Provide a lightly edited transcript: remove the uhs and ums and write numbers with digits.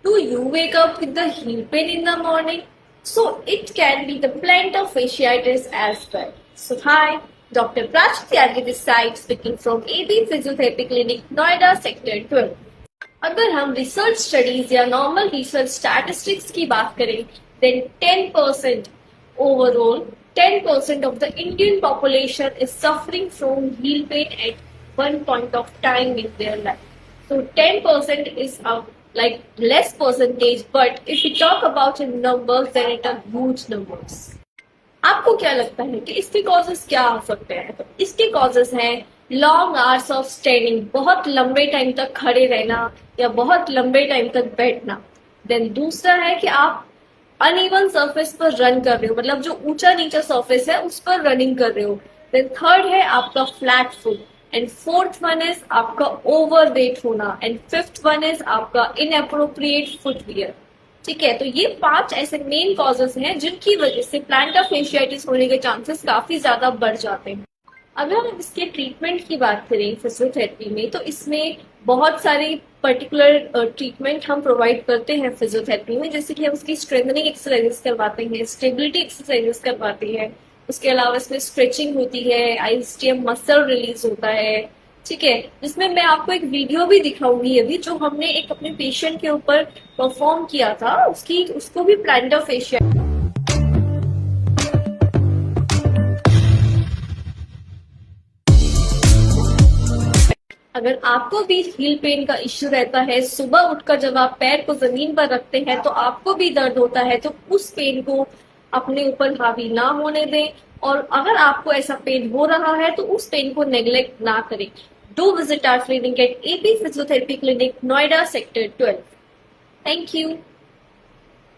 Do you wake up with the heel pain in the morning? So it can be the plantar fasciitis as well. So hi, Dr. Prachi Tyagi this side speaking from AB Physiotherapy Clinic, Noida Sector 12. अगर हम research studies या normal research statistics की बात करें, then 10% overall, 10% of the Indian population is suffering from heel pain at one point of time in their life. So 10% is a like less percentage, but if we talk about in numbers, then it are huge numbers. आपको क्या लगता है कि इसके causes क्या हो सकते हैं? तो इसके कॉजेस हैं लॉन्ग आवर्स ऑफ स्टैंडिंग, बहुत लंबे टाइम तक खड़े रहना या बहुत लंबे टाइम तक बैठना। देन दूसरा है कि आप अनइवन सरफेस पर रन कर रहे हो, मतलब जो ऊंचा नीचा सरफेस है उस पर रनिंग कर रहे हो। देन थर्ड है आपका flat foot, and fourth one is आपका ओवर वेट होना, एंड फिफ्थ वन इज आपका इनअप्रोप्रिएट फुटवियर। ठीक है, तो ये 5 ऐसे मेन कॉजेस हैं जिनकी वजह से प्लांटर फेशियाइटिस होने के चांसेस काफी ज्यादा बढ़ जाते हैं। अगर हम इसके ट्रीटमेंट की बात करें फिजियोथेरेपी में, तो इसमें बहुत सारे पर्टिकुलर ट्रीटमेंट हम प्रोवाइड करते हैं फिजियोथेरेपी में, जैसे कि हम उसकी स्ट्रेंथनिंग एक्सरसाइजेस करवाते हैं, स्टेबिलिटी एक्सरसाइजेस करवाते हैं। उसके अलावा इसमें स्ट्रेचिंग होती है, आईएसटीएम मसल रिलीज होता है। ठीक है, जिसमें मैं आपको एक वीडियो भी दिखाऊंगी अभी, जो हमने एक अपने पेशेंट के ऊपर परफॉर्म किया था, उसको भी प्लांटर फेशिया। अगर आपको भी हील पेन का इश्यू रहता है, सुबह उठकर जब आप पैर को जमीन पर रखते हैं तो आपको भी दर्द होता है, तो उस पेन को अपने ऊपर हावी ना होने दें। और अगर आपको ऐसा पेन हो रहा है तो उस पेन को नेग्लेक्ट ना करें। Do visit our clinic at AP physiotherapy clinic, Noida sector 12। Thank you.